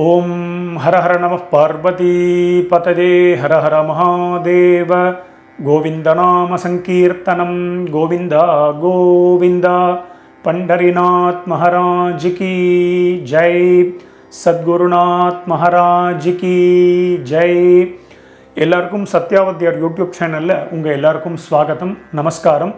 ஓம் ஹர ஹர நம பார்வதி பததே ஹர ஹர மகாதேவ. கோவிந்த நாம சங்கீர்த்தனம் கோவிந்தா கோவிந்தா. பண்டரிநாத் மகாராஜ் கி ஜெய். சத்குருநாத் மகாராஜ் கி ஜெய். எல்லாருக்கும் சத்யாவத்யார் யூடியூப் சேனலில் உங்கள் எல்லாருக்கும் ஸ்வாகத்தம், நமஸ்காரம்.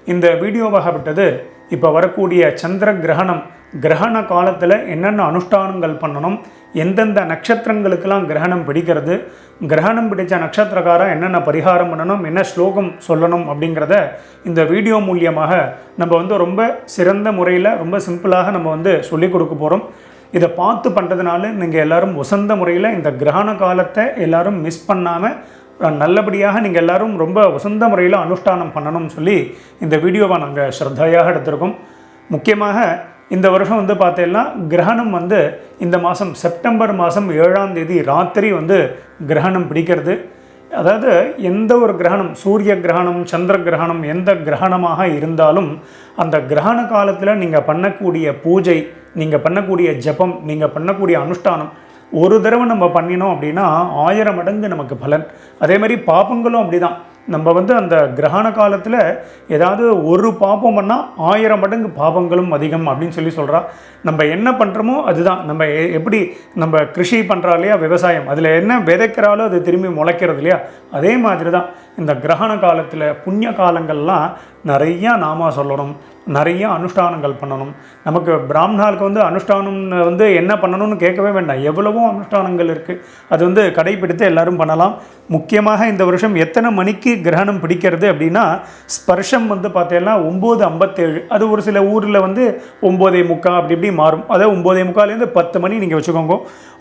இந்த வீடியோவாகப்பட்டது இப்போ வரக்கூடிய சந்திர கிரகணம், கிரகண காலத்தில் என்னென்ன அனுஷ்டானங்கள் பண்ணணும், எந்தெந்த நட்சத்திரங்களுக்கெல்லாம் கிரகணம் பிடிக்கிறது, கிரகணம் பிடித்த நட்சத்திரக்காரன் என்னென்ன பரிகாரம் பண்ணணும், என்ன ஸ்லோகம் சொல்லணும் அப்படிங்கிறத இந்த வீடியோ மூலியமாக நம்ம ரொம்ப சிறந்த முறையில் ரொம்ப சிம்பிளாக நம்ம சொல்லிக் கொடுக்க போகிறோம். இதை பார்த்து பண்ணுறதுனால நீங்கள் எல்லோரும் வசந்த முறையில் இந்த கிரகண காலத்தை எல்லோரும் மிஸ் பண்ணாமல் நல்லபடியாக நீங்கள் எல்லோரும் ரொம்ப வசந்த முறையில் அனுஷ்டானம் பண்ணணும்னு சொல்லி இந்த வீடியோவை நாங்கள் ஸ்ரத்தையாக எடுத்திருக்கோம். முக்கியமாக இந்த வருஷம் பார்த்தீங்கன்னா கிரகணம் இந்த மாதம் செப்டம்பர் மாதம் 7ஆம் தேதி ராத்திரி கிரகணம் பிடிக்கிறது. அதாவது எந்த ஒரு கிரகணம், சூரிய கிரகணம், சந்திர கிரகணம், எந்த கிரகணமாக இருந்தாலும் அந்த கிரகண காலத்தில் நீங்கள் பண்ணக்கூடிய பூஜை, நீங்கள் பண்ணக்கூடிய ஜபம், நீங்கள் பண்ணக்கூடிய அனுஷ்டானம் ஒரு தடவை நம்ம பண்ணினோம் அப்படின்னா 1000 மடங்கு நமக்கு பலன். அதே மாதிரி பாப்பங்களும் அப்படி தான். நம்ம அந்த கிரகண காலத்தில் ஏதாவது ஒரு பாப்பம் பண்ணால் 1000 மடங்கு பாபங்களும் அதிகம் அப்படின்னு சொல்கிறா. நம்ம என்ன பண்ணுறோமோ அதுதான். நம்ம எப்படி நம்ம கிருஷி பண்ணுறா இல்லையா, விவசாயம், அதில் என்ன விதைக்கிறாலோ அது திரும்பி முளைக்கிறது இல்லையா, அதே மாதிரி தான் இந்த கிரகண காலத்தில் புண்ணிய காலங்கள்லாம் நிறையா நாமா சொல்லணும், நிறைய அனுஷ்டானங்கள் பண்ணணும். நமக்கு பிராமணாளுக்கு அனுஷ்டானம் என்ன பண்ணணும்னு கேட்கவே வேண்டாம், எவ்வளவோ அனுஷ்டானங்கள் இருக்குது. அது கடைப்பிடித்து எல்லாரும் பண்ணலாம். முக்கியமாக இந்த வருஷம் எத்தனை மணிக்கு கிரகணம் பிடிக்கிறது அப்படின்னா, ஸ்பர்ஷம் பார்த்தீங்கன்னா 9:57. அது ஒரு சில ஊரில் 9:45 அப்படி இப்படி மாறும். அதாவது 9:45 10 மணி நீங்கள் வச்சுக்கோங்க.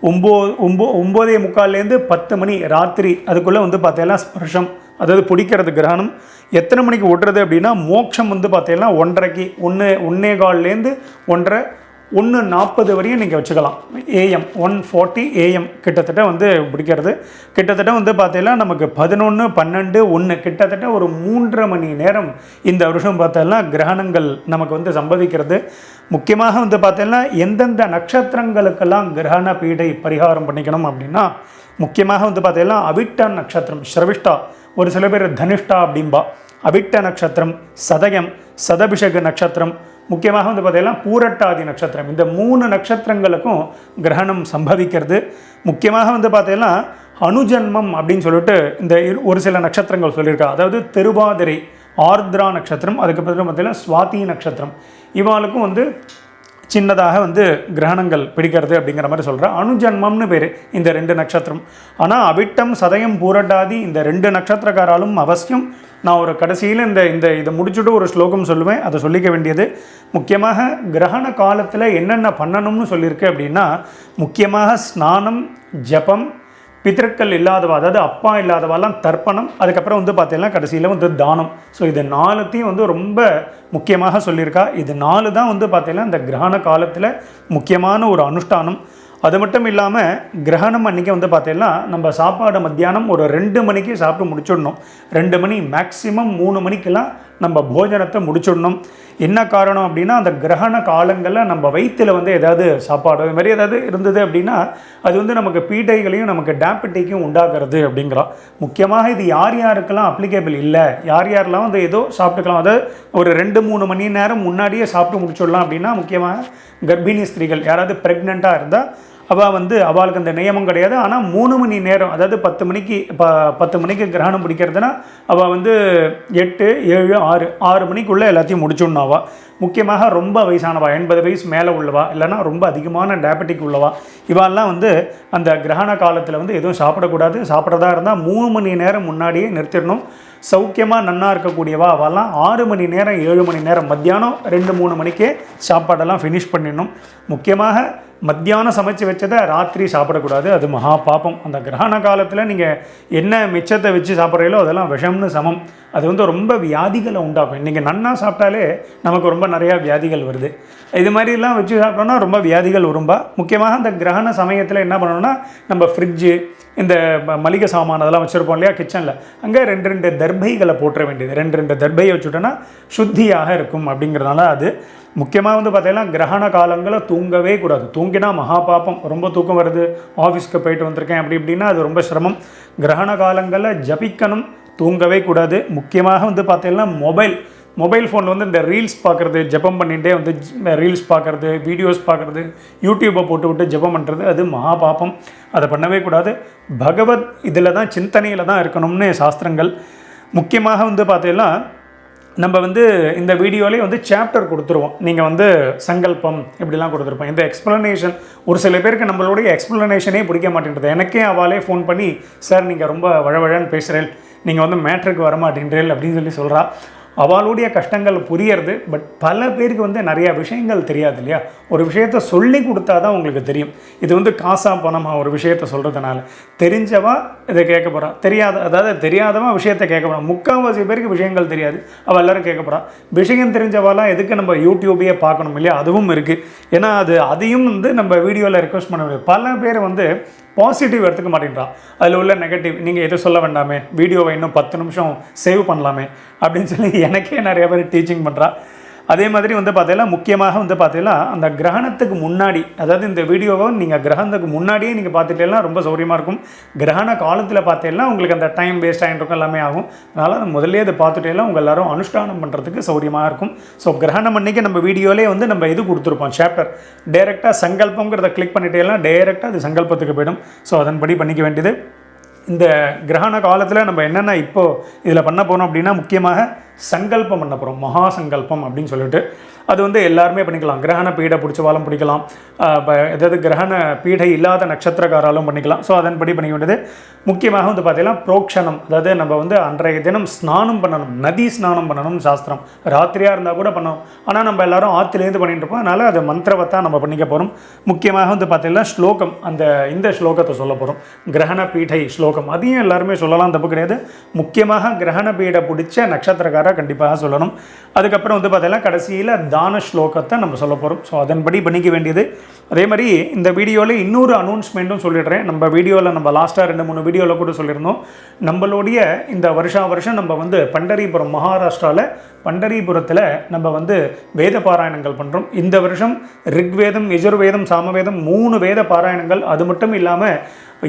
9:45 10 மணி ராத்திரி அதுக்குள்ளே பார்த்தீங்கன்னா ஸ்பர்ஷம், அதாவது பிடிக்கிறது கிரகணம். எத்தனை மணிக்கு விடுறது அப்படின்னா, மோட்சம் பார்த்தீங்கன்னா 1:30க்கு 1:15 1:30 1:40 வரையும் நீங்கள் வச்சுக்கலாம். AM 1:40 AM கிட்டத்தட்ட பிடிக்கிறது. கிட்டத்தட்ட பார்த்தீங்கன்னா நமக்கு 11 12 1 கிட்டத்தட்ட ஒரு 3.5 மணி நேரம் இந்த வருஷம் பார்த்தீங்கன்னா கிரகணங்கள் நமக்கு சம்பவிக்கிறது. முக்கியமாக பார்த்தீங்கன்னா எந்தெந்த நட்சத்திரங்களுக்கெல்லாம் கிரகண பீடை பரிகாரம் பண்ணிக்கணும் அப்படின்னா, முக்கியமாக பார்த்தீங்கன்னா அவிட்ட நட்சத்திரம், ஸ்ரவிஷ்டா, ஒரு சில பேர் தனிஷ்டா அப்படின்பா, அவிட்ட நட்சத்திரம், சதயம், சதபிஷக நட்சத்திரம், முக்கியமாக பார்த்தீங்கன்னா பூரட்டாதி நட்சத்திரம், இந்த 3 நட்சத்திரங்களுக்கும் கிரகணம் சம்பவிக்கிறது. முக்கியமாக பார்த்தீங்கன்னா அனுஜன்மம் அப்படின்னு சொல்லிட்டு இந்த ஒரு சில நட்சத்திரங்கள் சொல்லியிருக்கா. அதாவது திருவாதிரை, ஆர்திரா நட்சத்திரம், அதுக்கப்புறம் பார்த்தீங்கன்னா சுவாதி நட்சத்திரம், இவாளுக்கும் சின்னதாக கிரகணங்கள் பிடிக்கிறது அப்படிங்கிற மாதிரி சொல்கிறேன். அணுஜன்மம்னு பேர் இந்த 2 நட்சத்திரம். ஆனால் அவிட்டம், சதயம், பூரட்டாதி இந்த 2 நட்சத்திரக்காராலும் அவசியம் நான் ஒரு கடைசியில் இதை முடிச்சுட்டு ஒரு ஸ்லோகம் சொல்லுவேன், அதை சொல்லிக்க வேண்டியது. முக்கியமாக கிரகண காலத்தில் என்னென்ன பண்ணணும்னு சொல்லியிருக்கு அப்படின்னா, முக்கியமாக ஸ்நானம், ஜபம், பித்திருக்கள் இல்லாதவா, அதாவது அப்பா இல்லாதவாலாம் தர்ப்பணம், அதுக்கப்புறம் பார்த்தீங்கன்னா கடைசியில் தானம். ஸோ இது 4த்தையும் ரொம்ப முக்கியமாக சொல்லியிருக்கா. இது 4 தான் பார்த்தீங்கன்னா இந்த கிரகண காலத்தில் முக்கியமான ஒரு அனுஷ்டானம். அது மட்டும் இல்லாமல் கிரகணம் அன்றைக்கி பார்த்தீங்கன்னா நம்ம சாப்பாடு மத்தியானம் ஒரு 2 மணிக்கு சாப்பிட்டு முடிச்சுடணும். 2 மணி மேக்ஸிமம் 3 மணிக்கெல்லாம் நம்ம போஜனத்தை முடிச்சுடணும். என்ன காரணம் அப்படின்னா, அந்த கிரகண காலங்களில் நம்ம வயிற்றில் ஏதாவது சாப்பாடு இது மாதிரி ஏதாவது இருந்தது அப்படின்னா அது நமக்கு பீடைகளையும் நமக்கு டயபெட்டிக்கையும் உண்டாக்குறது அப்படிங்கிறோம். முக்கியமாக இது யார் யாருக்கெல்லாம் அப்ளிகேபிள் இல்லை, யார் யாரெல்லாம் ஏதோ சாப்பிட்டுக்கலாம், அதாவது ஒரு 2-3 மணி நேரம் முன்னாடியே சாப்பிட்டு முடிச்சுடலாம் அப்படின்னா, முக்கியமாக கர்ப்பிணி ஸ்திரீகள் யாராவது ப்ரெக்னெண்ட்டாக இருந்தால் அவளுக்கு அந்த நியமம் கிடையாது. ஆனால் 3 மணி நேரம், அதாவது 10 மணிக்கு கிரகணம் பிடிக்கிறதுனா அவள் 8 7 6 மணிக்குள்ளே எல்லாத்தையும் முடிச்சுடணும். அவள் முக்கியமாக ரொம்ப வயசானவா, 80 வயசு மேலே உள்ளவா, இல்லைனா ரொம்ப அதிகமான டயபெட்டிக் உள்ளவா, இவாளெலாம் அந்த கிரகண காலத்தில் எதுவும் சாப்பிடக்கூடாது. சாப்பிட்றதா இருந்தால் 3 மணி நேரம் முன்னாடியே நிறுத்திடணும். சௌக்கியமாக நன்னாக இருக்கக்கூடியவா அவெல்லாம் 6 மணி நேரம் 7 மணி நேரம் மத்தியானம் 2-3 மணிக்கே சாப்பாடெல்லாம் ஃபினிஷ் பண்ணிடணும். முக்கியமாக மத்தியானம் சமைச்சு வச்சதை ராத்திரி சாப்பிடக்கூடாது, அது மகா பாப்பம். அந்த கிரகண காலத்தில் நீங்கள் என்ன மிச்சத்தை வச்சு சாப்பிட்றீங்களோ அதெல்லாம் விஷம்னு சமம். அது ரொம்ப வியாதிகளை உண்டாக்கும். இன்றைக்கி நன்னா சாப்பிட்டாலே நமக்கு ரொம்ப நிறையா வியாதிகள் வருது. இது மாதிரிலாம் வச்சு சாப்பிட்டோன்னா ரொம்ப வியாதிகள் வரும்பா. முக்கியமாக அந்த கிரகண சமயத்தில் என்ன பண்ணணும்னா, நம்ம ஃப்ரிட்ஜு, இந்த மளிகை சாமான் அதெல்லாம் வச்சுருப்போம் இல்லையா கிச்சனில், அங்கே 2 தர்பைகளை போட்டுற வேண்டியது. 2 தர்பையை வச்சுட்டோன்னா சுத்தியாக இருக்கும் அப்படிங்கிறதுனால அது. முக்கியமாக வந்து பார்த்தீங்கன்னா கிரகண காலங்களில் தூங்கவே கூடாது. தூங்கினா மகா பாப்பம். ரொம்ப தூக்கம் வருது, ஆஃபீஸ்க்கு போயிட்டு வந்திருக்கேன் அப்படி இப்படின்னா அது ரொம்ப சிரமம். கிரகண காலங்களில் ஜபிக்கணும், தூங்கவே கூடாது. முக்கியமாக வந்து பார்த்தீங்கன்னா மொபைல் ஃபோனில் வந்து இந்த ரீல்ஸ் பார்க்குறது, ஜபம் பண்ணிகிட்டே வந்து ரீல்ஸ் பார்க்குறது, வீடியோஸ் பார்க்குறது, யூடியூப்பை போட்டு விட்டு ஜபம் பண்ணுறது அது மகா பாப்பம். அதை பண்ணவே கூடாது. பகவத் இதில் தான் சிந்தனையில் தான் இருக்கணும்னு சாஸ்திரங்கள். முக்கியமாக வந்து பார்த்தீங்கன்னா நம்ம வந்து இந்த வீடியோலேயே வந்து சாப்டர் கொடுத்துருவோம். நீங்கள் வந்து சங்கல்பம் இப்படிலாம் கொடுத்துருப்போம். இந்த எக்ஸ்ப்ளனேஷன் ஒரு சில பேருக்கு நம்மளுடைய எக்ஸ்ப்ளனேஷனே பிடிக்க மாட்டேன்றது. எனக்கே அவளே ஃபோன் பண்ணி, சார் நீங்கள் ரொம்ப வழவழன்னு பேசுகிறேன், நீங்கள் வந்து மேட்ருக்கு வர மாட்டேன்றேன் அப்படின்னு சொல்லி சொல்கிறா. அவளுடைய கஷ்டங்கள் புரியறது. பட் பல பேருக்கு வந்து நிறையா விஷயங்கள் தெரியாது இல்லையா? ஒரு விஷயத்த சொல்லி கொடுத்தா தான் உங்களுக்கு தெரியும். இது வந்து காசா பணமா ஒரு விஷயத்த சொல்கிறதுனால. தெரிஞ்சவா இதை கேட்க போகிறா, தெரியாதவன் விஷயத்தை கேட்க போகிறான். முக்கால்வாசி பேருக்கு விஷயங்கள் தெரியாது, அவள் எல்லோரும் கேட்க போகிறான். விஷயம் தெரிஞ்சவாலாம் எதுக்கு நம்ம யூடியூபையே பார்க்கணும் இல்லையா? அதுவும் இருக்குது. ஏன்னா அதையும் வந்து நம்ம வீடியோவில் ரெக்வஸ்ட் பண்ண முடியாது. பல பேர் வந்து பாசிட்டிவ் எடுத்துக்க மாட்டேங்கிறான், அதில் உள்ள நெகட்டிவ் நீங்கள் எதுவும் சொல்ல வேண்டாமே, வீடியோவை இன்னும் 10 நிமிஷம் சேவ் பண்ணலாமே அப்படின்னு சொல்லி எனக்கே நிறைய பேர் டீச்சிங் பண்ணுறா. அதே மாதிரி வந்து பார்த்தீங்கன்னா முக்கியமாக வந்து பார்த்தீங்கன்னா அந்த கிரகணத்துக்கு முன்னாடி, அதாவது இந்த வீடியோவை நீங்கள் கிரகணத்துக்கு முன்னாடியே நீங்கள் பார்த்துட்டேன்னா ரொம்ப சௌரியமாக இருக்கும். கிரகண காலத்தில் பார்த்தீங்கன்னா உங்களுக்கு அந்த டைம் வேஸ்ட் ஆகிட்டு இருக்கும், எல்லாமே ஆகும். அதனால் முதல்ல அதை பார்த்துட்டேன்னா உங்கள் எல்லோரும் அனுஷ்டானம் பண்ணுறதுக்கு சௌரியமாக இருக்கும். ஸோ கிரகணம் அன்றைக்கி நம்ம வீடியோலேயே வந்து நம்ம இது கொடுத்துருப்போம் சாப்டர். டைரெக்டாக சங்கல்பங்கிறத கிளிக் பண்ணிட்டேன்னா டைரெக்டாக அது சங்கல்பத்துக்கு போய்டும். ஸோ அதன்படி பண்ணிக்க வேண்டியது. இந்த கிரகண காலத்தில் நம்ம என்னென்ன இப்போது இதில் பண்ண போகிறோம் அப்படின்னா முக்கியமாக சங்கல்பம் பண்ண போகிறோம். மகா சங்கல்பம் அப்படின்னு சொல்லிட்டு அது வந்து எல்லாருமே பண்ணிக்கலாம். கிரகண பீடை பிடிச்சவாலும் பிடிக்கலாம், ஏதாவது கிரகண பீடை இல்லாத நட்சத்திரக்காராலும் பண்ணிக்கலாம். ஸோ அதன்படி பண்ணிக்க வேண்டியது. முக்கியமாக வந்து பார்த்தீங்கன்னா புரோக்ஷனம், அதாவது நம்ம வந்து அன்றைய தினம் ஸ்நானம் பண்ணணும், நதி ஸ்நானம் பண்ணணும் சாஸ்திரம். ராத்திரியாக இருந்தால் கூட பண்ணணும். ஆனால் நம்ம எல்லோரும் ஆற்றுலேருந்து பண்ணிட்டு இருப்போம். அதனால் அது மந்திரவத்தான் நம்ம பண்ணிக்க போகிறோம். முக்கியமாக வந்து பார்த்தீங்கன்னா ஸ்லோகம், இந்த ஸ்லோகத்தை சொல்ல போகிறோம், கிரகண பீடை ஸ்லோகம். அதையும் எல்லாருமே சொல்லலாம், தப்பு கிடையாது. முக்கியமாக கிரகண பீடை பிடிச்ச நட்சத்திரக்காரர் கண்டிப்பாக சொல்லணும். அதுக்கப்புறம் வந்து பார்த்தீங்கன்னா கடைசியில் தான ஸ்லோகத்தை நம்ம சொல்ல போகிறோம். ஸோ அதன்படி பண்ணிக்க வேண்டியது. அதே மாதிரி இந்த வீடியோவில் இன்னொரு அனௌன்ஸ்மெண்ட்டும் சொல்லிடுறேன். நம்ம வீடியோவில் நம்ம லாஸ்ட்டாக 2-3 வீடியோவில் கூட சொல்லியிருந்தோம். நம்மளுடைய இந்த வருஷம் நம்ம வந்து பண்டரிபுரம், மகாராஷ்டிராவில் பண்டரிபுரத்தில் நம்ம வந்து வேத பாராயணங்கள் பண்ணுறோம். இந்த வருஷம் ரிக்வேதம், யஜுர்வேதம், சாமவேதம் 3 வேத பாராயணங்கள். அது மட்டும் இல்லாமல்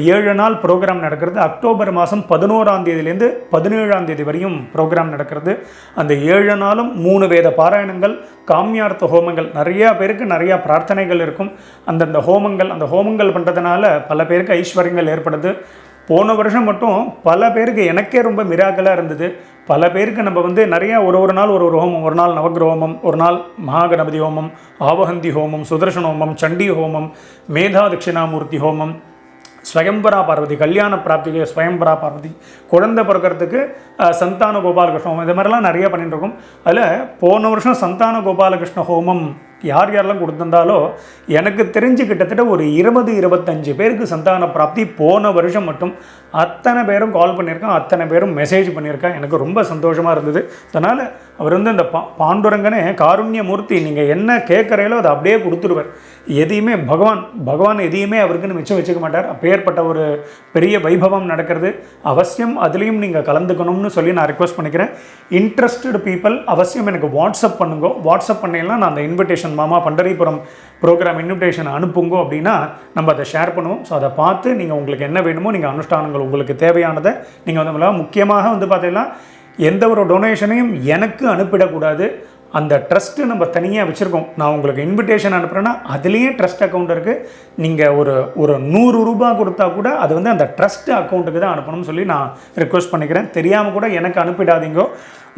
7 நாள் ப்ரோக்ராம் நடக்கிறது. அக்டோபர் மாதம் 11ஆம் தேதியிலேருந்து 17ஆம் தேதி வரையும் ப்ரோக்ராம் நடக்கிறது. அந்த 7 நாளும் 3 வேத பாராயணங்கள், காமியார்த்த ஹோமங்கள். நிறையா பேருக்கு நிறையா பிரார்த்தனைகள் இருக்கும். அந்தந்த ஹோமங்கள், அந்த ஹோமங்கள் பண்ணுறதுனால பல பேருக்கு ஐஸ்வர்யங்கள் ஏற்படுது. போன வருஷம் மட்டும் பல பேருக்கு, எனக்கே ரொம்ப மிராக்கலாக இருந்தது. பல பேருக்கு நம்ம வந்து நிறையா ஒரு நாள் ஒரு ஹோமம், ஒரு நாள் நவகிர ஹோமம், ஒரு நாள் மகாகணபதி ஹோமம், ஆவஹந்தி ஹோமம், சுதர்சன ஹோமம், சண்டி ஹோமம், மேதா தட்சிணாமூர்த்தி ஹோமம், ஸ்வயம்பரா பார்வதி, கல்யாண பிராப்திக்கு ஸ்வயம்பரா பார்வதி, குழந்தை பிறக்கிறதுக்கு சந்தான கோபாலகிருஷ்ண ஹோமம், இது மாதிரிலாம் நிறைய பண்ணிட்டு இருக்கோம். அதில் போன வருஷம் சந்தான கோபாலகிருஷ்ண ஹோமம் யாரெல்லாம் கொடுத்துருந்தாலோ எனக்கு தெரிஞ்சு கிட்டத்தட்ட ஒரு 20-25 பேருக்கு சந்தான பிராப்தி போன வருஷம் மட்டும். அத்தனை பேரும் கால் பண்ணியிருக்கான், அத்தனை பேரும் மெசேஜ் பண்ணியிருக்கான். எனக்கு ரொம்ப சந்தோஷமாக இருந்தது. அதனால் அவர் வந்து அந்த பாண்டுரங்கனே காருண்ய மூர்த்தி, நீங்கள் என்ன கேட்குறீங்களோ அதை அப்படியே கொடுத்துருவார். எதையுமே பகவான் எதையுமே அவருக்குன்னு மிச்சம் வச்சுக்க மாட்டார். அப்பேற்பட்ட ஒரு பெரிய வைபவம் நடக்கிறது. அவசியம் அதுலேயும் நீங்கள் கலந்துக்கணும்னு சொல்லி நான் ரிக்வெஸ்ட் பண்ணிக்கிறேன். இன்ட்ரெஸ்டட் பீப்புள் அவசியம் எனக்கு வாட்ஸ்அப் பண்ணுங்க. வாட்ஸ்அப் பண்ணீங்கன்னா நான் அந்த இன்விடேஷன், மாமா பண்டரிபுரம் ப்ரோக்ராம் இன்விடேஷன் அனுப்புங்க அப்படின்னா நம்ம அதை ஷேர் பண்ணுவோம். ஸோ அதை பார்த்து நீங்கள் உங்களுக்கு என்ன வேணுமோ நீங்கள் அனுஷ்டானங்கள் உங்களுக்கு தேவையானதை நீங்கள் வந்து முக்கியமாக வந்து பார்த்தீங்கன்னா எந்த ஒரு டொனேஷனையும் எனக்கு அனுப்பிடக்கூடாது. அந்த ட்ரஸ்ட்டு நம்ம தனியாக வச்சுருக்கோம். நான் உங்களுக்கு இன்விடேஷன் அனுப்புகிறேன்னா அதுலேயே ட்ரஸ்ட் அக்கௌண்ட் இருக்குது. நீங்கள் ஒரு 100 ரூபா கொடுத்தா கூட அது வந்து அந்த ட்ரஸ்ட் அக்கௌண்ட்டுக்கு தான் அனுப்பணும்னு சொல்லி நான் ரிக்வெஸ்ட் பண்ணிக்கிறேன். தெரியாமல் கூட எனக்கு அனுப்பிடாதீங்க.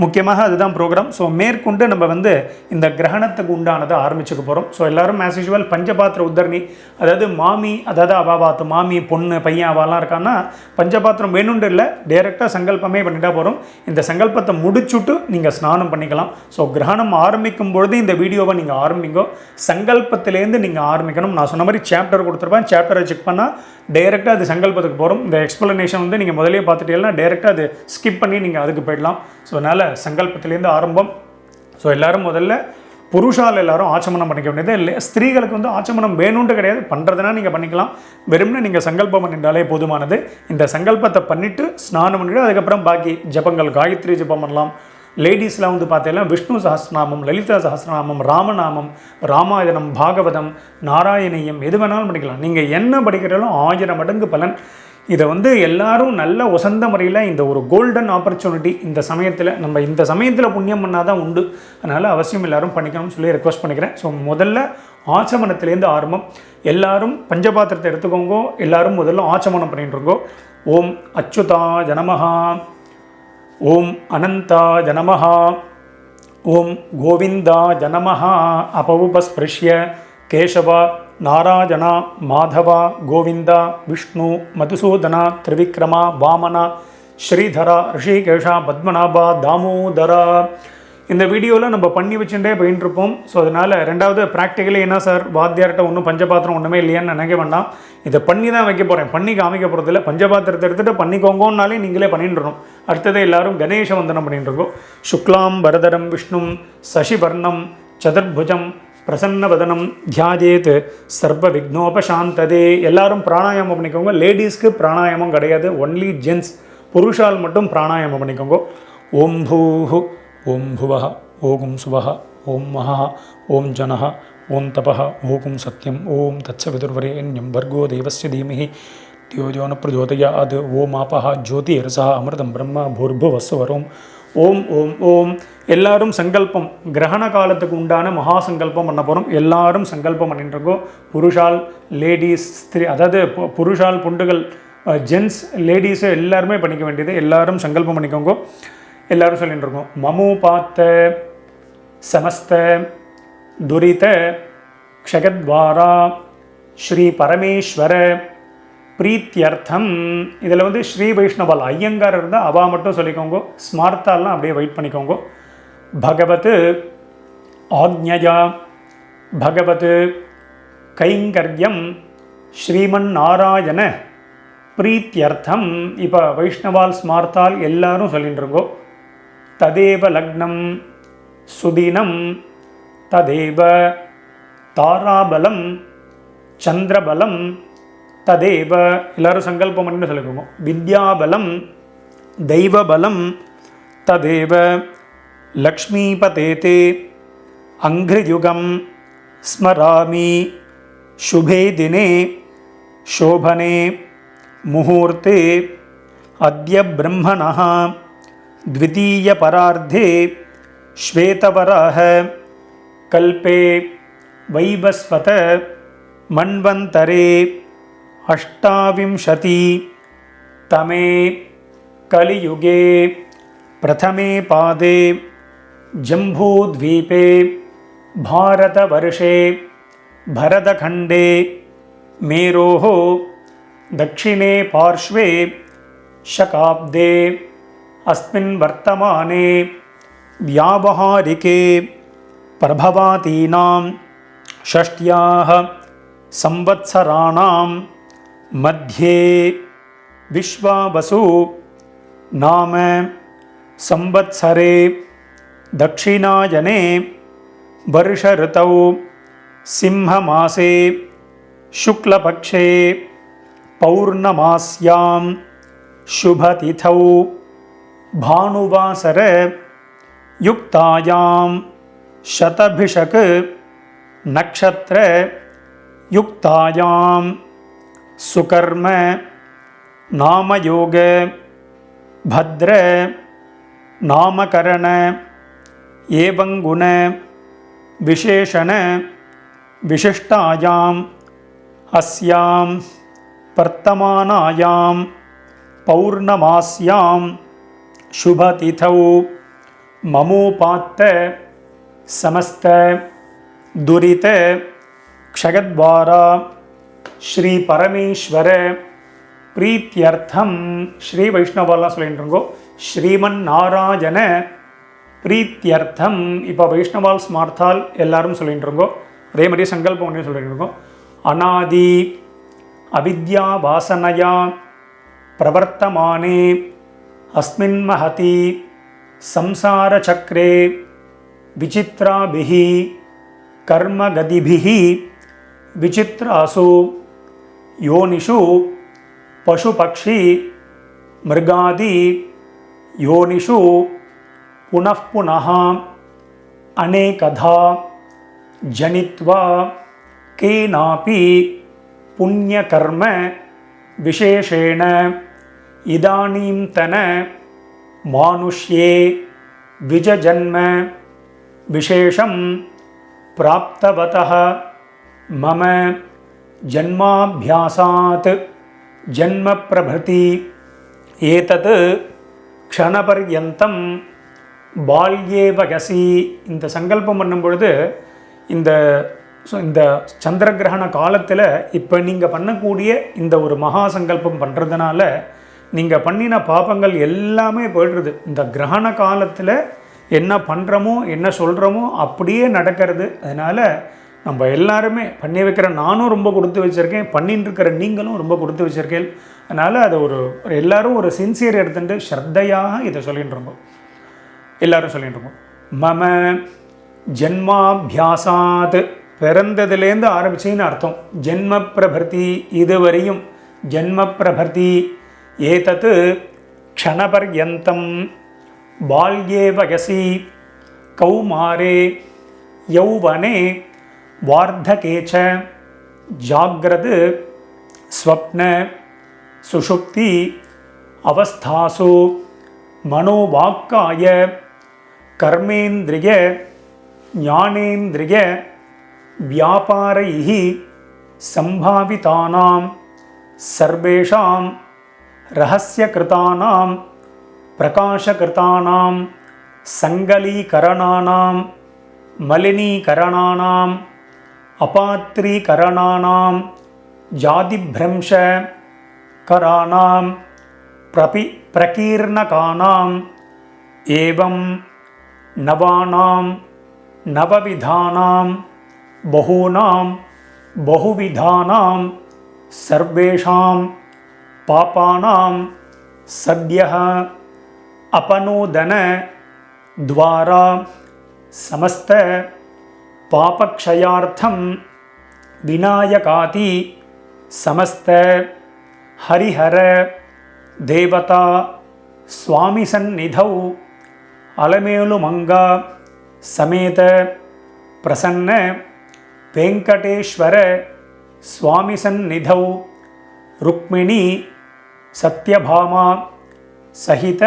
முக்கியமாக அதுதான் ப்ரோக்ராம். ஸோ மேற்கொண்டு நம்ம வந்து இந்த கிரகணத்துக்கு உண்டானதை ஆரம்பிச்சுக்க போகிறோம். ஸோ எல்லோரும் ஆஸ் யூஷுவல் பஞ்சபாத்திர உத்தரணி, அதாவது மாமி, அதாவது அவாவாத்து மாமி, பொண்ணு, பையன் அவாலாம் இருக்கான்னா பஞ்சபாத்திரம் வேணும்னு இல்லை, டைரெக்டாக சங்கல்பமே பண்ணிட்டா போகிறோம். இந்த சங்கல்பத்தை முடிச்சுட்டு நீங்கள் ஸ்நானம் பண்ணிக்கலாம். ஸோ கிரகணம் ஆரம்பிக்கும் பொழுது இந்த வீடியோவை நீங்கள் ஆரம்பிங்கோ. சங்கல்பத்திலேருந்து நீங்கள் ஆரம்பிக்கணும். நான் சொன்ன மாதிரி சாப்டர் கொடுத்துருப்பேன். சாப்டரை செக் பண்ணால் டைரெக்டாக அது சங்கல்பத்துக்கு போகிறோம். இந்த எக்ஸ்ப்ளனேஷன் வந்து நீங்கள் முதலே பார்த்துட்டீங்கன்னா டைரெக்டாக அது ஸ்கிப் பண்ணி நீங்கள் அதுக்கு போயிடலாம். ஸோ அதனால் சங்கல்பத்திலேருந்து ஆரம்பம். ஸோ எல்லோரும் முதல்ல புருஷால் எல்லாரும் ஆச்சமனம் பண்ணிக்க வேண்டியது இல்லை. ஸ்திரீகளுக்கு வந்து ஆச்சமனம் வேணும்னு கிடையாது, பண்ணுறதுனா நீங்கள் பண்ணிக்கலாம். வெறும்னு நீங்கள் சங்கல்பம் பண்ணிட்டாலே போதுமானது. இந்த சங்கல்பத்தை பண்ணிவிட்டு ஸ்நானம் பண்ணிவிட்டு அதுக்கப்புறம் பாக்கி ஜபங்கள், காயத்ரி ஜபம் பண்ணலாம், லேடிஸ்லாம் வந்து பார்த்தீங்கன்னா விஷ்ணு சஹஸ்ரநாமம், லலிதா சஹஸ்ரநாமம், ராமநாமம், ராமாயணம், பாகவதம், நாராயணியம் எது வேணாலும் படிக்கலாம். நீங்கள் என்ன படிக்கிறாலும் 1000 மடங்கு பலன். இதை வந்து எல்லாரும் நல்ல உசந்த முறையில் இந்த ஒரு கோல்டன் ஆப்பர்ச்சுனிட்டி இந்த சமயத்தில், நம்ம இந்த சமயத்தில் புண்ணியம் பண்ணால் தான் உண்டு. அதனால் அவசியம் எல்லாரும் பண்ணிக்கணும்னு சொல்லி ரெக்வஸ்ட் பண்ணிக்கிறேன். ஸோ முதல்ல ஆச்சமனத்திலேருந்து ஆரம்பம். எல்லாரும் பஞ்சபாத்திரத்தை எடுத்துக்கோங்க. எல்லாரும் முதல்ல ஆச்சமனம் பண்ணிட்டு இருக்கோம். ஓம் அச்சுதா ஜனமஹா, ஓம் அனந்தா ஜனமஹா, ஓம் கோவிந்தா ஜனமஹா அபவுபஸ்பிருஷ்ய கேசவா நாராயணா மாதவா கோவிந்தா விஷ்ணு மதுசூதனா திரிவிக்ரமா வாமனா ஸ்ரீதரா ரிஷிகேஷா பத்மநாபா தாமோதரா. இந்த வீடியோவில் நம்ம பண்ணி வச்சுட்டே போயின்னு இருப்போம். ஸோ அதனால் ரெண்டாவது ப்ராக்டிக்கலி என்ன சார் வாத்தியார்கிட்ட ஒன்றும் பஞ்சபாத்திரம் ஒன்றுமே இல்லையான்னு நினைக்க வேண்டாம். இதை பண்ணி தான் வைக்க போகிறேன், பண்ணி காமிக்க போகிறதில்ல. பஞ்சபாத்திரத்தை எடுத்துகிட்டு பண்ணிக்கோங்கன்னாலே நீங்களே பண்ணிட்டுருணும். அடுத்தது எல்லாரும் கணேச வந்தனம் பண்ணிட்டு இருக்கோம். சுக்லாம் வரதரம் விஷ்ணும் சசிவர்ணம் சதுர்புஜம் பிரசன்னவதனம் தியாஜேத் சர்வ விக்னோபசாந்ததே. எல்லாரும் பிராணாயாமம் பண்ணிக்கோங்க. லேடிஸ்க்கு பிராணாயாமம் கிடையாது, ஒன்லி ஜென்ஸ். புருஷால் மட்டும் பிராணாயாமம் பண்ணிக்கோங்க. ஓம் பூஹு ஓம் புவஹ ஓம் சுவஹ ஓம் மஹா ஓம் ஜனஹ ஓம் தபஹ ஓம் சத்யம் ஓம் தத்சவிதுர்வரேண்யம் வர்கோ தேவஸ்ய தீமஹி தியோஜோ ந பிரச்சோதயாத் ஓம் ஆபஹ ஜோதிர்சஹ அமிர்தம் பிரம்ம பூர்புவஸ்வரம். ஓம் ஓம் ஓம். எல்லாரும் சங்கல்பம், கிரகண காலத்துக்கு உண்டான மகா சங்கல்பம் பண்ண போகிறோம். எல்லாரும் சங்கல்பம் பண்ணிட்டு இருக்கோம். புருஷால், லேடிஸ், ஸ்திரீ, அதாவது புருஷால் புண்டுகள், ஜென்ஸ், லேடிஸு எல்லாருமே பண்ணிக்க வேண்டியது. எல்லாரும் சங்கல்பம் பண்ணிக்கோங்க. எல்லாரும் சொல்லிட்டு இருக்கோம். மமு பாத்த சமஸ்த துரித க்ஷகத்வாரா ஸ்ரீ பரமேஸ்வர பிரீத்தியர்த்தம். இதில் வந்து ஸ்ரீ வைஷ்ணவால் ஐயங்கார் இருந்தால் அவா மட்டும் சொல்லிக்கோங்க. ஸ்மார்த்தாலாம் அப்படியே வெயிட் பண்ணிக்கோங்க. பகவத் ஆக்ஞயா பகவத் கைங்கர்யம் ஸ்ரீமன் நாராயண பிரீத்தியர்த்தம். இப்போ வைஷ்ணவால் ஸ்மார்த்தால் எல்லாரும் சொல்லிட்டு இருக்கோம். ததேவ லக்னம் சுதினம் ததேவ தாராபலம் சந்திரபலம் ததேவ. எல்லாரும் சங்கல்பம் பண்ணி சொல்லிக்கோங்க. வித்யாபலம் தெய்வபலம் ததேவ லக்ஷ்மீபதேதே அங்கிருயுகம் ஸ்மராமி சுபே தினே சோபனே முகூர்த்தே அத்ய பிரம்மணः द्वितीय परार्धे श्वेतवराह कल्पे वैवस्वत मन्वन्तरे अष्टाविंशति तमे कलियुगे प्रथमे पादे जम्बूद्वीपे भारतवर्षे भरतखण्डे मेरोः दक्षिणे पार्श्वे शकाब्दे अस्मिन् वर्तमाने व्यावहारिके प्रभवातीनां षष्ट्याः संवत्सराणां मध्ये विश्वावसु नाम संवत्सरे दक्षिणायने वर्षऋतौ सिंहमासे शुक्लपक्षे पौर्णमास्यां शुभतिथौ भानुवासर युक्तायां शतभिषक नक्षत्र युक्तायां सुकर्म नामयोग भद्र नामकरण एवं गुण विशेषण विशिष्टायां अस्यां वर्तमानायां पौर्णमास्यां शुभतिथौ ममोपात्त समस्त दुरित क्षगद्वारा श्री परमेश्वर प्रीत्यर्थम. श्री वैष्णवाला சொல்லிட்டு श्रीमन नारायण प्रीत्यर्थम. இப்போ வைஷ்ணவால் ஸ்மார்த்தால் எல்லாரும் சொல்லிட்டு இருக்கோம். அதே மாதிரி சங்கல்பம் ஒன்றே சொல்லிட்டு இருக்கோம். அநாதி அவித்யா வாசனயா प्रवर्तमाने अस्मिन् महति संसार चक्रे विचित्राभिः कर्मगतिभिः विचित्रासु योनिषु पशुपक्षी मृगादि योनिषु पुनः पुनः अनेकधा जनित्वा केनापि पुण्यकर्म विशेषेण इदानीन्तन मानुष्ये द्विजजन्म विशेषं प्राप्तवतः मम जन्माभ्यासात् जन्म प्रभृति एतत् क्षणपर्यन्तं बाल्ये वयसि. இந்த சங்கல்பம் பண்ணும் பொழுது இந்த சந்திர கிரகண காலத்தில் இப்போ நீங்கள் பண்ணக்கூடிய இந்த ஒரு மகா சங்கல்பம் பண்ணுறதுனால நீங்கள் பண்ணின பாபங்கள் எல்லாமே போய்டுறது. இந்த கிரகண காலத்தில் என்ன பண்ணுறோமோ என்ன சொல்கிறோமோ அப்படியே நடக்கிறது. அதனால் நம்ம எல்லாருமே பண்ணி வைக்கிற நானும் ரொம்ப கொடுத்து வச்சுருக்கேன், பண்ணின்னு இருக்கிற நீங்களும் ரொம்ப கொடுத்து வச்சுருக்கேன். அதனால் அதை எல்லோரும் ஒரு சின்சியர் எடுத்துட்டு ஸ்ரத்தையாக இதை சொல்லிட்டு இருக்கோம். எல்லோரும் சொல்லிட்டு இருக்கோம். மம ஜென்மாபியாசாத், பிறந்ததுலேருந்து ஆரம்பிச்சின்னு அர்த்தம். ஜென்ம பிரபர்த்தி, இதுவரையும் ஜென்ம பிரபர்த்தி. ஏதத் க்ஷணபர்யந்தம் பால்யே வயசி கௌமாரே யௌவனே வார்த்தகேச்ச ஜாக்ரத் ஸ்வப்ன சுஷுப்தி அவஸ்தாசு மனோவாக்காய கர்மேந்திரிய ஞானேந்திரிய வியாபாரைஹி சம்பாவிதானாம் சர்வேஷாம் ரஹஸ்யகிருதானாம் பிரகாசகிருதானாம் சங்கலீகரணானாம் மலினீகரணானாம் அபாத்ரீகரணானாம் ஜாதிப்ரம்ஷ கராணாம் பிரகீர்ணகானாம் ஏவம் நவானாம் நவவிதானாம் பகூனாம் பகுவிதானாம் சர்வேஷாம் பாபானாம் சத்யஹ அபனோதன द्वारा समस्त पापक्षयार्थं विनायकाति समस्त हरिहर देवता स्वामी सन्निधौ अलमेलुमंगा समेत प्रसन्न वेंकटेश्वर स्वामी सन्निधौ रुक्मिणी सत्यभामा सहित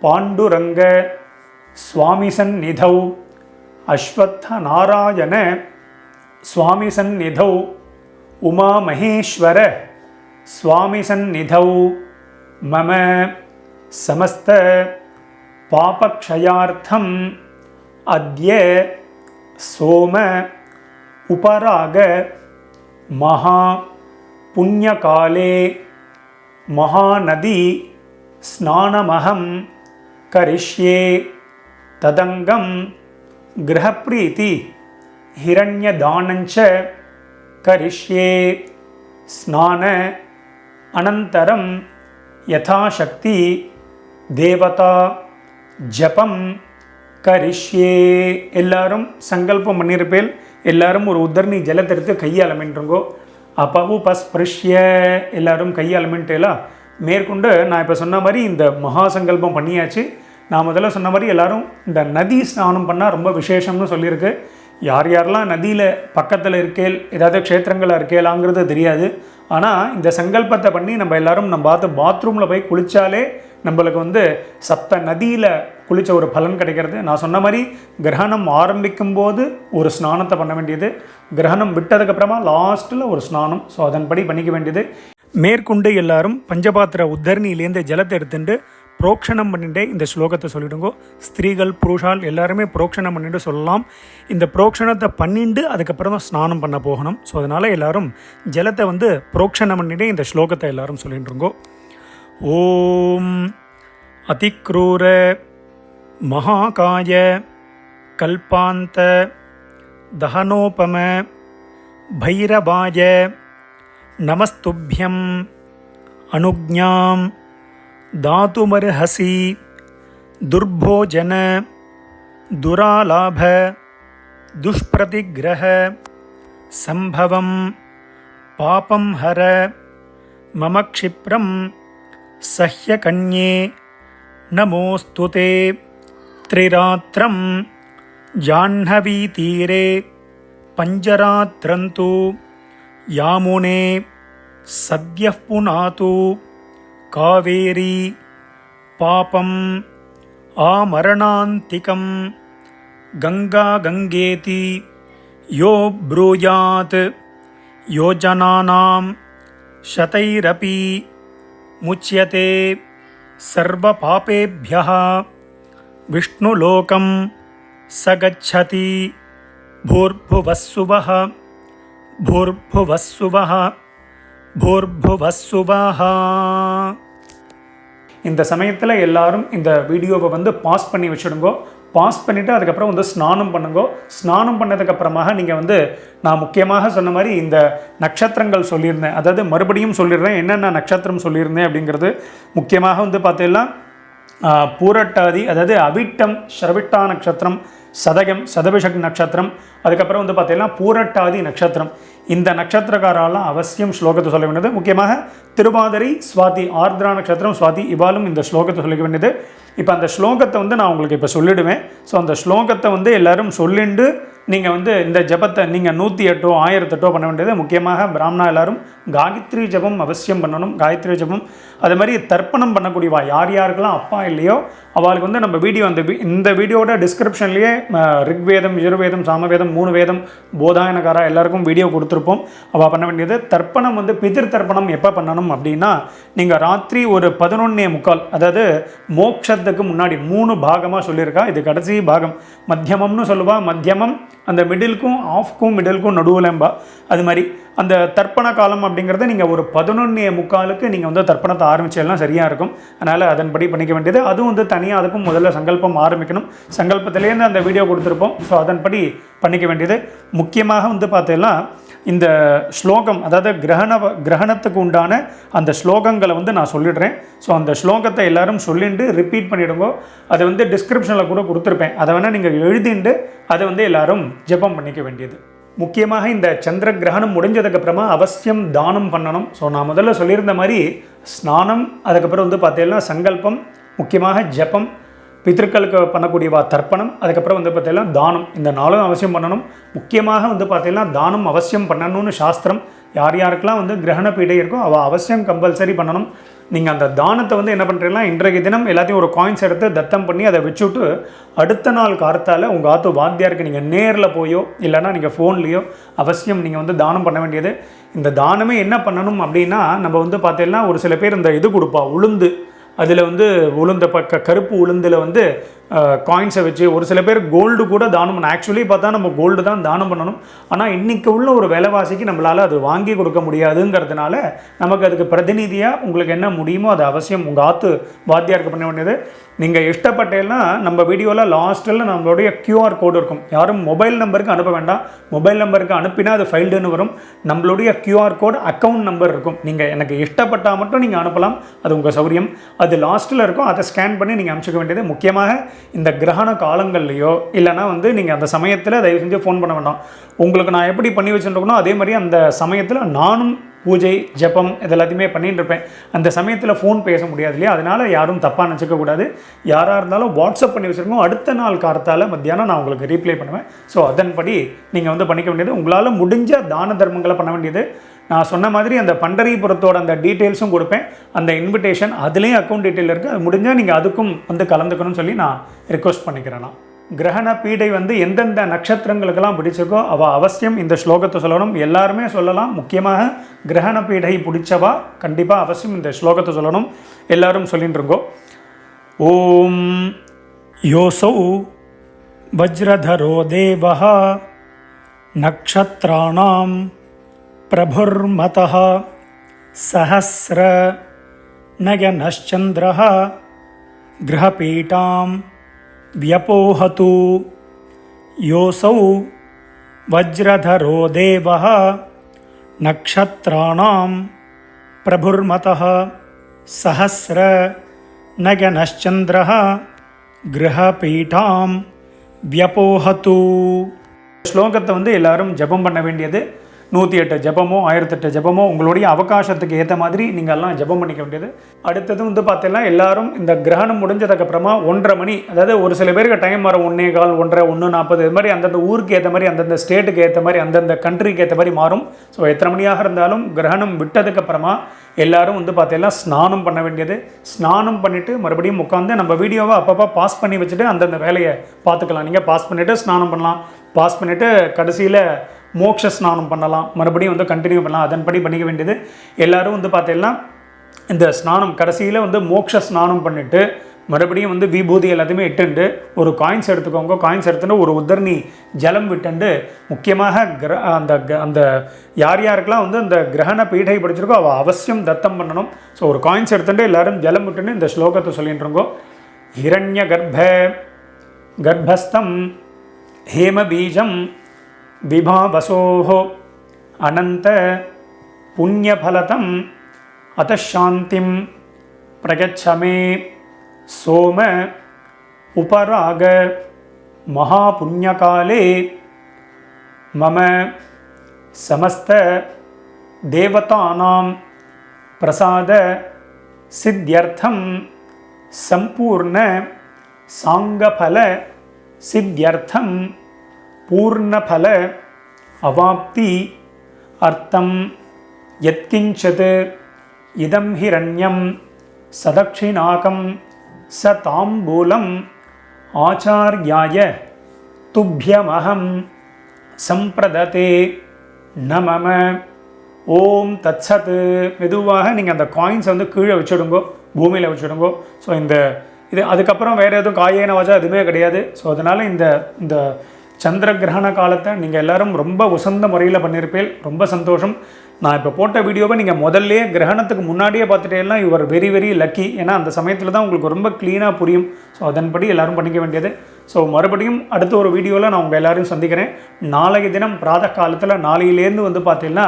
पांडुरंग स्वामी सन्निधौ अश्वत्थ नारायण स्वामी सन्निधौ उमा महेश्वर स्वामी सन्निधौ मम समस्त पापक्षयार्थम अद्य सोम उपराग महा पुण्यकाले महानदी स्नानमहं करिष्ये तदंगम गृहप्रीति हिरण्यदानञ्च करिष्ये स्नान अनन्तरं यथाशक्ति देवता ஜபம் கரிஷ்யே. எல்லாரும் சங்கல்பம் பண்ணியிருப்பேன். எல்லாரும் ஒரு உத்தரணி ஜலத்தை எடுத்து கையாளமின்றுங்கோ. அப்பவு பஸ்பிருஷ்ய எல்லாரும் கையாளமின்ட்டேலாம். மேற்கொண்டு நான் இப்போ சொன்ன மாதிரி இந்த மகா சங்கல்பம் பண்ணியாச்சு. நான் முதல்ல சொன்ன மாதிரி எல்லாரும் இந்த நதி ஸ்நானம் பண்ணால் ரொம்ப விசேஷம்னு சொல்லியிருக்கு. யார் யாரெல்லாம் நதியில் பக்கத்தில் இருக்கேள், ஏதாவது க்ஷேத்திரங்களில் இருக்கேலாங்கிறது தெரியாது. ஆனால் இந்த சங்கல்பத்தை பண்ணி நம்ம எல்லோரும் நம்ம பாத்ரூமில் போய் குளித்தாலே நம்மளுக்கு சப்த நதியில் குளித்த ஒரு பலன் கிடைக்கிறது. நான் சொன்ன மாதிரி கிரகணம் ஆரம்பிக்கும் போது ஒரு ஸ்நானத்தை பண்ண வேண்டியது, கிரகணம் விட்டதுக்கப்புறமா லாஸ்ட்டில் ஒரு ஸ்நானம். ஸோ அதன்படி பண்ணிக்க வேண்டியது. மேற்கொண்டு எல்லாரும் பஞ்சபாத்திர உத்தரணியிலேருந்து ஜலத்தை எடுத்துட்டு புரோக்ஷணம் பண்ணிட்டு இந்த ஸ்லோகத்தை சொல்லிவிடுங்கோ. ஸ்திரீகள் புருஷால் எல்லாருமே புரோக்ஷணம் பண்ணிட்டு சொல்லலாம். இந்த புரோக்ஷணத்தை பண்ணிட்டு அதுக்கப்புறம் தான் ஸ்நானம் பண்ண போகணும். ஸோ அதனால் எல்லோரும் ஜலத்தை புரோக்ஷணம் பண்ணிட்டு இந்த ஸ்லோகத்தை எல்லாரும் சொல்லிட்டுருங்கோ. ஓம் அதிக்ரூர மகாகாய கல்பாந்த தஹனோபம பைரவாய நமஸ்துப்யம் அனுஜ்ஞாம் தாதுமர்ஹசி துர்போஜன துராலாப துஷ்பிரதிக்ரஹ சம்பவம் பாபம் ஹர மம க்ஷிப்ரம் சஹ்யகன்யே நமோஸ்துதே त्रिरात्रं जाह्नवीतीरे पञ्चरात्रन्तु यामुने सद्यः पुनातु कावेरी पापम् आमरणान्तिकं गंगा गंगेति यो ब्रूयात् योजनानां शतैरपि मुच्यते सर्वपापेभ्यः विष्णुलोकं स गच्छति भूर्भुवस्सुवः भूर्भुवस्सुवः भूर्भुवस्सुवः. இந்த சமயத்தில் எல்லாரும் இந்த வீடியோவை வந்து பாஸ் பண்ணி வச்சுடுங்கோ. பாஸ் பண்ணிவிட்டு அதுக்கப்புறம் வந்து ஸ்நானம் பண்ணுங்கோ. ஸ்நானம் பண்ணதுக்கப்புறமாக நீங்கள் வந்து நான் முக்கியமாக சொன்ன மாதிரி இந்த நட்சத்திரங்கள் சொல்லியிருந்தேன், அதாவது மறுபடியும் சொல்லிடுறேன் என்னென்ன நட்சத்திரம் சொல்லியிருந்தேன் அப்படிங்கிறது. முக்கியமாக வந்து பார்த்தீங்கன்னா பூரட்டாதி, அதாவது அவிட்டம் ஸ்ரவிட்டா நட்சத்திரம், சதகம் சதபிஷக் நட்சத்திரம், அதுக்கப்புறம் வந்து பார்த்தீங்கன்னா பூரட்டாதி நட்சத்திரம். இந்த நட்சத்திரக்காரெல்லாம் அவசியம் ஸ்லோகத்தை சொல்ல வேண்டியது. முக்கியமாக திருவாதிரை, சுவாதி, ஆர்திரா நட்சத்திரம், சுவாதி இவாலும் இந்த ஸ்லோகத்தை சொல்லிக்க வேண்டியது. இப்போ அந்த ஸ்லோகத்தை வந்து நான் உங்களுக்கு இப்போ சொல்லிவிடுவேன். ஸோ அந்த ஸ்லோகத்தை வந்து எல்லோரும் சொல்லிண்டு நீங்கள் வந்து இந்த ஜபத்தை நீங்கள் 108 1008 பண்ண வேண்டியது. முக்கியமாக பிராமணா எல்லோரும் காயத்ரி ஜபம் அவசியம் பண்ணணும். காயத்ரி ஜபம் அதே மாதிரி தர்ப்பணம் பண்ணக்கூடியவா யார் யாருக்கெல்லாம் அப்பா இல்லையோ அவளுக்கு வந்து நம்ம வீடியோ இந்த வீடியோட டிஸ்கிரிப்ஷன்லேயே ரிக்வேதம், யஜுர்வேதம், சாமவேதம், 3 வேதம், போதாயனகாரா எல்லாருக்கும் வீடியோ கொடுத்துருப்போம். அவள் பண்ண வேண்டியது தர்ப்பணம் வந்து பிதிர் தர்ப்பணம் எப்போ பண்ணணும் அப்படின்னா நீங்கள் ராத்திரி ஒரு 11:45, அதாவது மோட்சத்துக்கு முன்னாடி 3 பாகமாக சொல்லியிருக்கா. இது கடைசி பாகம். மத்தியமம்னு சொல்லுவா. மத்தியமம் அந்த மிடிலுக்கும் ஆஃப்க்கும் மிடிலுக்கும் நடுவுலம்பா. அது மாதிரி அந்த தர்ப்பண காலம் அப்படிங்கிறத நீங்கள் ஒரு 11:45 நீங்கள் வந்து தர்ப்பணத்தை ஆரம்பிச்செல்லாம் சரியாக இருக்கும். அதனால் அதன்படி பண்ணிக்க வேண்டியது. அதுவும் வந்து தனியாக அதுக்கும் முதல்ல சங்கல்பம் ஆரம்பிக்கணும். சங்கல்பத்திலேருந்து அந்த வீடியோ கொடுத்துருப்போம். ஸோ அதன்படி பண்ணிக்க வேண்டியது. முக்கியமாக வந்து பார்த்தீங்கன்னா இந்த ஸ்லோகம், அதாவது கிரகணத்துக்கு உண்டான அந்த ஸ்லோகங்களை வந்து நான் சொல்லிடுறேன். ஸோ அந்த ஸ்லோகத்தை எல்லோரும் சொல்லிட்டு ரிப்பீட் பண்ணிவிடுங்கோ. அதை வந்து டிஸ்கிரிப்ஷனில் கூட கொடுத்துருப்பேன். அதை வேணால் நீங்கள் எழுதிண்டு அதை வந்து எல்லோரும் ஜெபம் பண்ணிக்க வேண்டியது. முக்கியமாக இந்த சந்திர கிரகணம் முடிஞ்சதுக்கப்புறமா அவசியம் தானம் பண்ணணும். ஸோ நான் முதல்ல சொல்லியிருந்த மாதிரி ஸ்நானம், அதுக்கப்புறம் வந்து பார்த்தீங்கன்னா சங்கல்பம், முக்கியமாக ஜபம், பித்திருக்களுக்கு பண்ணக்கூடியவா தர்ப்பணம், அதுக்கப்புறம் வந்து பார்த்தீங்கன்னா தானம். இந்த 4 அவசியம் பண்ணணும். முக்கியமாக வந்து பார்த்தீங்கன்னா தானம் அவசியம் பண்ணணும்னு சாஸ்திரம். யார் யாருக்கெல்லாம் வந்து கிரகண பீடை இருக்கோ அவள் அவசியம் கம்பல்சரி பண்ணணும். நீங்கள் அந்த தானத்தை வந்து என்ன பண்ணுறீங்கன்னா இன்றைக்கு தினம் எல்லாத்தையும் ஒரு காயின்ஸ் எடுத்து தத்தம் பண்ணி அதை வச்சுட்டு அடுத்த நாள் காலத்தால் உங்கள் ஆத்து வாத்தியாருக்கு நீங்கள் நேரில் போயோ இல்லைனா நீங்கள் ஃபோன்லேயோ அவசியம் நீங்கள் வந்து தானம் பண்ண வேண்டியது. இந்த தானமே என்ன பண்ணணும் அப்படின்னா நம்ம வந்து பார்த்தீங்கன்னா ஒரு சில பேர் இந்த இது கொடுப்பா உளுந்து, அதில் வந்து உளுந்த கருப்பு உளுந்தில் வந்து காயின்ஸை வச்சு, ஒரு சில பேர் கோல்டு கூட தானம் பண்ணணும். ஆக்சுவலி பார்த்தா நம்ம கோல்டு தான் தானம் பண்ணணும். ஆனால் இன்றைக்கி உள்ள ஒரு விலைவாசிக்கு நம்மளால் அது வாங்கி கொடுக்க முடியாதுங்கிறதுனால நமக்கு அதுக்கு பிரதிநிதியாக உங்களுக்கு என்ன முடியுமோ அதை அவசியம் உங்கள் ஆத்து வாத்தியாருக்கு பண்ண வேண்டியது. நீங்கள் இஷ்டப்பட்டேன்னா நம்ம வீடியோவில் லாஸ்ட்டில் நம்மளுடைய கியூஆர் கோடு இருக்கும். யாரும் மொபைல் நம்பருக்கு அனுப்ப வேண்டாம். மொபைல் நம்பருக்கு அனுப்பினா அது ஃபைல்டுன்னு வரும். நம்மளுடைய கியூஆர் கோடு அக்கௌண்ட் நம்பர் இருக்கும். நீங்கள் எனக்கு இஷ்டப்பட்டால் மட்டும் நீங்கள் அனுப்பலாம், அது உங்கள் சௌரியம். அது லாஸ்ட்டில் இருக்கும். அதை ஸ்கேன் பண்ணி நீங்கள் அனுப்பிச்சிக்க வேண்டியது. முக்கியமாக இந்த கிரகண காலங்கள்லையோ இல்லைனா வந்து நீங்கள் அந்த சமயத்தில் தயவு செஞ்சு ஃபோன் பண்ண வேண்டாம். உங்களுக்கு நான் எப்படி பண்ணி வச்சுருக்கணும் அதே மாதிரி அந்த சமயத்தில் நானும் பூஜை ஜபம் இதெல்லாத்தையுமே பண்ணிட்டு இருப்பேன். அந்த சமயத்தில் ஃபோன் பேச முடியாது இல்லையா, அதனால் யாரும் தப்பாக நினச்சிக்கக்கூடாது. யாராக இருந்தாலும் வாட்ஸ்அப் பண்ணி வச்சுருக்கோம். அடுத்த நாள் காலத்தால் மத்தியானம் நான் உங்களுக்கு ரீப்ளை பண்ணுவேன். ஸோ அதன்படி நீங்கள் வந்து பண்ணிக்க வேண்டியது. உங்களால் முடிஞ்ச தான தர்மங்களை பண்ண வேண்டியது. நான் சொன்ன மாதிரி அந்த பண்டரிபுரத்தோட அந்த டீட்டெயில்ஸும் கொடுப்பேன். அந்த இன்விடேஷன் அதுலேயும் அக்கௌண்ட் டீட்டெயில் இருக்குது. அது முடிஞ்சால் நீங்கள் அதுக்கும் வந்து கலந்துக்கணும்னு சொல்லி நான் ரிக்வெஸ்ட் பண்ணிக்கிறேன். நான் கிரகண பீடை வந்து எந்தெந்த நட்சத்திரங்களுக்கெல்லாம் பிடிச்சிருக்கோ அவள் அவசியம் இந்த ஸ்லோகத்தை சொல்லணும். எல்லாருமே சொல்லலாம். முக்கியமாக கிரகண பீடை பிடிச்சவா கண்டிப்பாக அவசியம் இந்த ஸ்லோகத்தை சொல்லணும். எல்லாரும் சொல்லிட்டு இருக்கோ. ஓம் யோசௌ வஜ்ரதரோ தேவஹ நக்ஷத்ராணாம் பிரபுர்மதஹ சஹஸ்ர நயனश्चन्द्रः கிரஹபீடாம் व्यपोहतु योऽसौ वज्रधरो देवः नक्षत्राणां प्रभुर्मतः सहस्र नयनश्चन्द्रः கிரஹபீடாம் व्यपोहतु. ஸ்லோகத்தை வந்து எல்லாரும் ஜபம் பண்ண வேண்டியது. 108 ஜபமோ 1008 ஜபமோ உங்களுடைய அவகாசத்துக்கு ஏற்ற மாதிரி நீங்கள் எல்லாம் ஜபம் பண்ணிக்க வேண்டியது. அடுத்தது வந்து பார்த்தீங்கன்னா எல்லாரும் இந்த கிரகணம் முடிஞ்சதுக்கப்புறமா 1:30 மணி, அதாவது ஒரு சில பேருக்கு டைம் வரும் 1:15, 1:30, 1:40 இது மாதிரி அந்தந்த ஊருக்கு ஏற்ற மாதிரி, அந்தந்த ஸ்டேட்டுக்கு ஏற்ற மாதிரி, அந்தந்த கண்ட்ரிக்கு ஏற்ற மாதிரி மாறும். ஸோ எத்தனை மணியாக இருந்தாலும் கிரகணம் விட்டதுக்கப்புறமா எல்லாரும் வந்து பார்த்தீங்கன்னா ஸ்நானம் பண்ண வேண்டியது. ஸ்நானம் பண்ணிவிட்டு மறுபடியும் உட்காந்து நம்ம வீடியோவை அப்பப்போ பாஸ் பண்ணி வச்சுட்டு அந்தந்த வேலையை பார்த்துக்கலாம். நீங்கள் பாஸ் பண்ணிவிட்டு ஸ்நானம் பண்ணலாம், பாஸ் பண்ணிவிட்டு கடைசியில் மோட்ச ஸ்நானம் பண்ணலாம், மறுபடியும் வந்து கண்டினியூ பண்ணலாம். அதன்படி பண்ணிக்க வேண்டியது. எல்லோரும் வந்து பார்த்தீங்கன்னா இந்த ஸ்நானம் கடைசியில் வந்து மோட்ச ஸ்நானம் பண்ணிவிட்டு மறுபடியும் வந்து விபூதி எல்லாத்தையுமே இட்டுண்டு ஒரு காயின்ஸ் எடுத்துக்கோங்க. காயின்ஸ் எடுத்துட்டு ஒரு உத்தரணி ஜலம் விட்டுண்டு முக்கியமாக அந்த யார் யாருக்கெல்லாம் வந்து அந்த கிரகண பீடை படிச்சிருக்கோ அவள் அவசியம் தத்தம் பண்ணணும். ஸோ ஒரு காயின்ஸ் எடுத்துட்டு எல்லோரும் ஜலம் விட்டுன்னு இந்த ஸ்லோகத்தை சொல்லிட்டு இருக்கோம். ஹிரண்ய கர்ப்பஸ்தம் ஹேமபீஜம் விபாவசோஹோ அனந்த புண்ணியபலதம் அதசாந்திம் பிரகச்சமே सोम उपराग महापुण्यकाले मम समस्त देवतानां प्रसाद सिद्ध्यर्थं संपूर्ण सांगफल सिद्ध्यर्थं पूर्णफल अवाप्ति अर्थं यत्किंचित् इदं हिरण्यं सदक्षिणाकं सताम्बूलम आचार्याय तुभ्यमहं संप्रदते नमः. ஓம் தத்சத். மெதுவாக நீங்கள் அந்த காயின்ஸை வந்து கீழே வச்சுடுங்கோ, பூமியில் வச்சுடுங்கோ. ஸோ இது அதுக்கப்புறம் வேறு எதுவும் காயேன வாச்சா எதுவுமே கிடையாது. ஸோ அதனால் இந்த சந்திர கிரகண காலத்தை நீங்கள் எல்லோரும் ரொம்ப உசந்த முறையில் பண்ணியிருப்பேன். ரொம்ப சந்தோஷம். நான் இப்போ போட்ட வீடியோவை நீங்கள் முதல்ல கிரகணத்துக்கு முன்னாடியே பார்த்துட்டேன்னா you are very very lucky. ஏன்னா அந்த சமயத்தில் தான் உங்களுக்கு ரொம்ப க்ளீனாக புரியும். ஸோ அதன்படி எல்லோரும் பண்ணிக்க வேண்டியது. ஸோ மறுபடியும் அடுத்த ஒரு வீடியோவில் நான் உங்கள் எல்லோரையும் சந்திக்கிறேன். நாளைய தினம் பிராத காலத்தில் நாளையிலேருந்து வந்து பார்த்தீங்கன்னா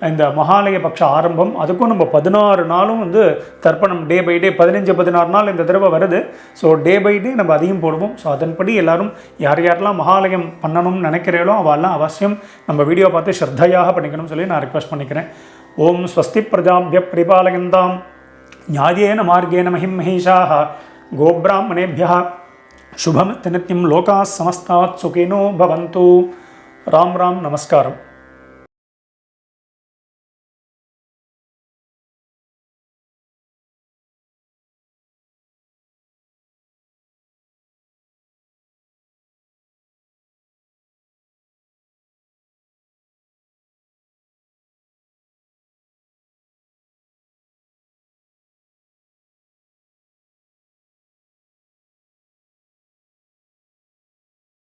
இந்த மகாலய பட்ச ஆரம்பம். அதுக்கும் நம்ம 16 நாளும் வந்து தர்ப்பணம் டே பை டே 15-16 நாள் இந்த தடவை வருது. ஸோ டே பை டே நம்ம அதையும் போடுவோம். ஸோ அதன்படி எல்லோரும் யார் யாரெல்லாம் மகாலயம் பண்ணணும்னு நினைக்கிறீங்களோ அவெல்லாம் அவசியம் நம்ம வீடியோ பார்த்து ஸ்ரத்தையாக பண்ணிக்கணும்னு சொல்லி நான் ரிக்வெஸ்ட் பண்ணிக்கிறேன். ஓம் ஸ்வஸ்தி பிரஜாபிய பரிபாலயந்தாம் ஞாயேன மார்கேன மஹிம் மஹீஷாः கோப்ராஹ்மணேभ्यः शुभम नित्यं लोकाः समस्ताः सुखिनो भवन्तु. राम राम नमस्कारम्.